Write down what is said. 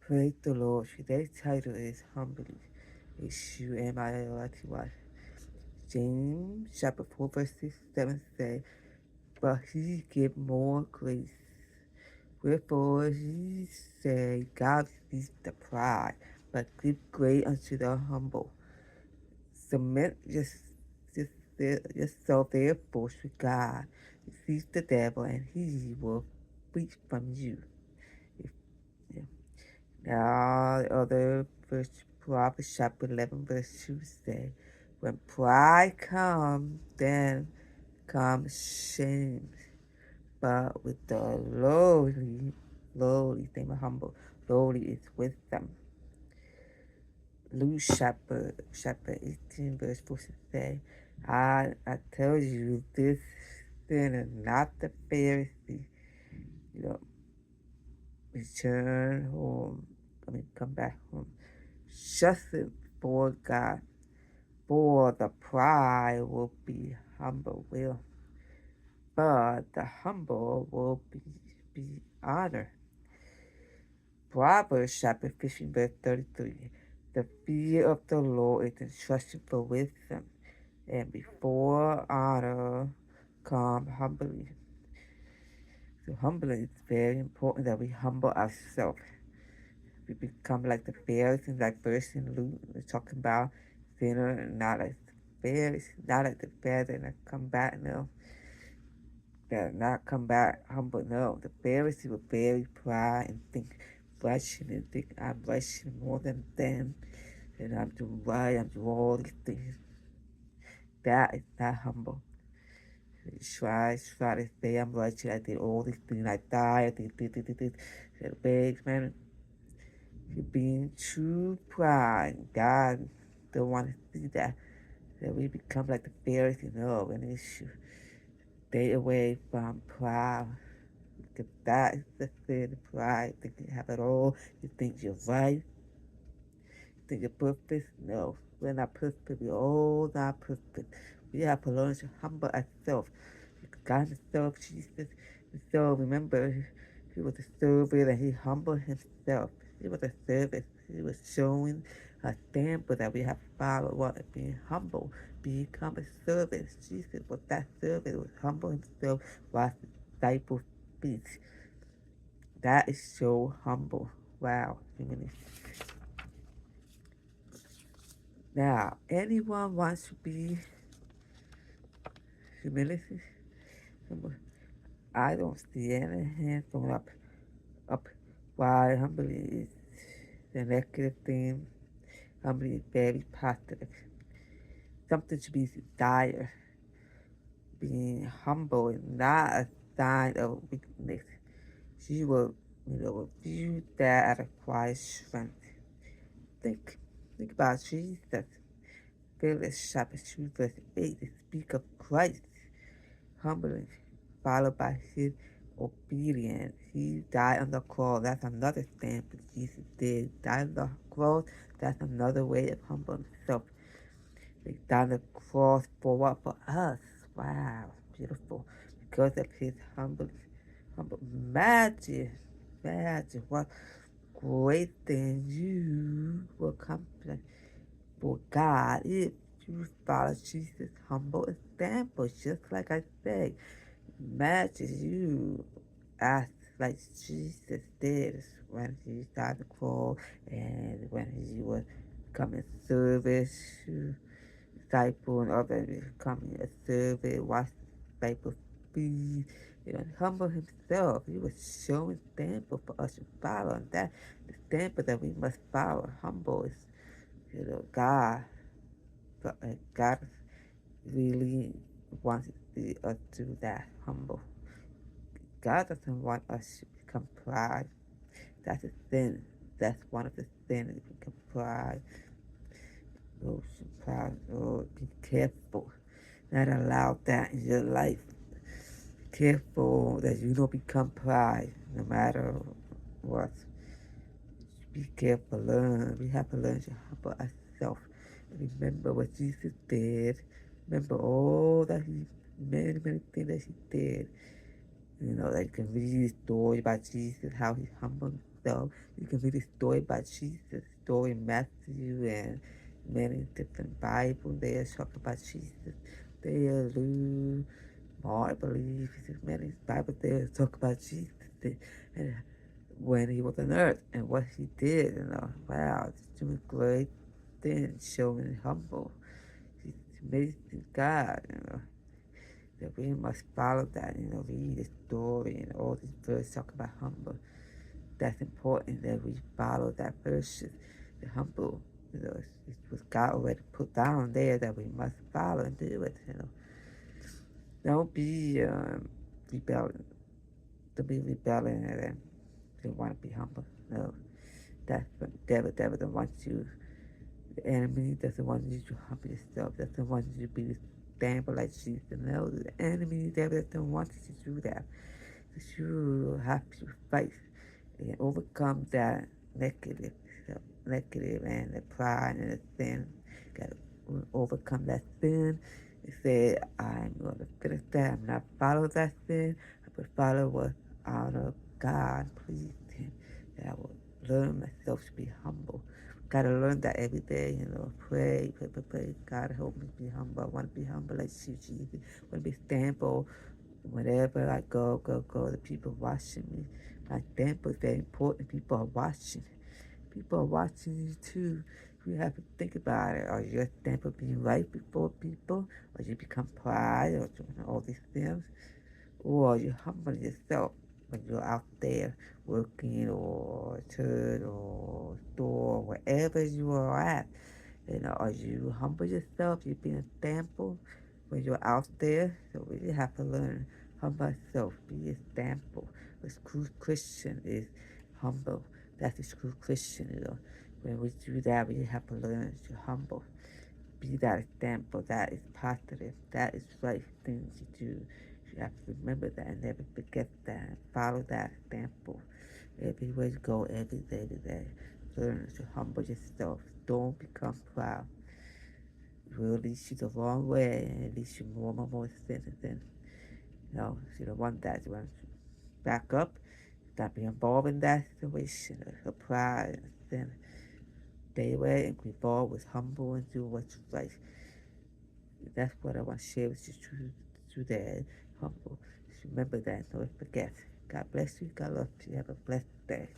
Praise the Lord. Today's title is Humbly. Humility. James chapter 4 verse 7 say, but he give more grace. Wherefore he say, God sees the pride, but give grace unto the humble. Submit just, yourself therefore to God. Receive the devil, and he will flee from you. If, yeah. Now, the other verse, Proverbs chapter 11, verse 2 say, when pride comes, then comes shame. But with the they were humble. Lowly is wisdom. Luke chapter 18, verse 4 say, I tell you, this sinner, not the Pharisee, you know, return home, come back home, just before God, for the pride will be humble, but the humble will be honored. Proverbs chapter 15, verse 33. The fear of the Lord is instruction for wisdom, and before honor come humbly. So humbling is very important that we humble ourselves. We become like the Pharisees, like verse in Luke, we're talking about sinner, not like the Pharisees, not like the Pharisees that come back, no, that not come back humble, no. The Pharisees were very proud and think rushing and think I'm rushing more than them, and I'm doing right, I'm doing all these things. That is not humble. Try to say I'm rushing, I did all these things, I died, I did. That begs, man, you're being too proud. God don't want to see that we become like the Pharisees. No, and it should stay away from pride. Because that is the sin of pride. You think you have it all. You think you're right. You think you're perfect. No, we're not perfect. We're all not perfect. We have to learn to humble ourselves. God himself, Jesus himself, remember, he was a servant and he humbled himself. He was a servant. He was showing a example that we have to follow what being humble, become a servant. Jesus was that servant, was humble himself, wash the disciples' feet. That is so humble. Wow. Now, anyone wants to be humility? I don't see any hands going up. Why humbly is the negative thing. Humbly is very positive. Something to be desired. Being humble is not a sign of weakness. She will, view that as a quiet strength. Think, think about Jesus. Phyllis chapter 2 verse 8 to speak of Christ. Humbling, followed by his obedience. He died on the cross. That's another thing that Jesus did. Died on the cross. That's another way of humbling himself. He died on the cross for what? For us. Wow, beautiful. Because of his humble. Imagine what great things you will accomplish for God if you follow Jesus' humble example. Just like I said, imagine you act like Jesus did when he died on the cross and when he was coming service to disciple and others becoming a servant, watch disciples feed, humble himself. He was showing example for us to follow, and that the example that we must follow. Humble is, God. God really wants us to do that. Humble. God doesn't want us to become pride. That's a sin. That's one of the sins to become pride. Oh, pride. Oh, be careful. Not allow that in your life. Be careful that you don't become pride no matter what. Be careful. Learn. We have to learn to humble ourselves. Remember what Jesus did. Remember all that he, many things that he did. That you can read the story about Jesus, how he humbled yourself. You can read a story about Jesus, story in Matthew and many different Bibles. They talk about Jesus. They Luke, Mark, I believe, many Bibles there talk about Jesus and when he was on earth and what he did. Wow, he's doing great things, showing humble. He's amazing God. That we must follow that. Read the story and all these verses talk about humble. That's important that we follow that verse, the humble. It was God already put down there that we must follow and do it. Don't be rebelling. Don't be rebelling and you want to be humble. No, that's what devil don't want you. The enemy doesn't want you to humble yourself. Doesn't want you to be stable like Jesus. No, the enemy, the devil doesn't want you to do that. Because you have to fight and overcome that negative, negative and the pride and the sin. Got to overcome that sin. You say, I'm going to finish that. I'm not follow that sin. I will follow what honor God, please Him. That I will learn myself to be humble. Gotta learn that every day, pray, pray, pray, pray. God help me be humble. I want to be humble like you, Jesus. I want to be thankful wherever I go, the people watching me. My thankful is very important. People are watching. People are watching you too. You have to think about it. Are you thankful being right before people? Or you become pride or doing all these things? Or are you humbling yourself when you're out there working or church or store, wherever you are at? Are you humble yourself? You being thankful when you're out there? So we really have to learn humble yourself, be thankful. A true Christian is humble. That's a true Christian. When we do that, we have to learn to humble. Be that thankful. That is positive. That is right thing to do. You have to remember that and never forget that. Follow that thankful. Everywhere you go, every day to day. Learn to humble yourself. Don't become proud. It will lead you the wrong way and it leads you more and more sin and sin. You don't want that. You want to back up, not be involved in that situation. Her pride and sin. Stay away and be involved with humble and do what's right. That's what I want to share with you today. Humble. Just remember that. Don't forget. God bless you. God love you. Have a blessed day.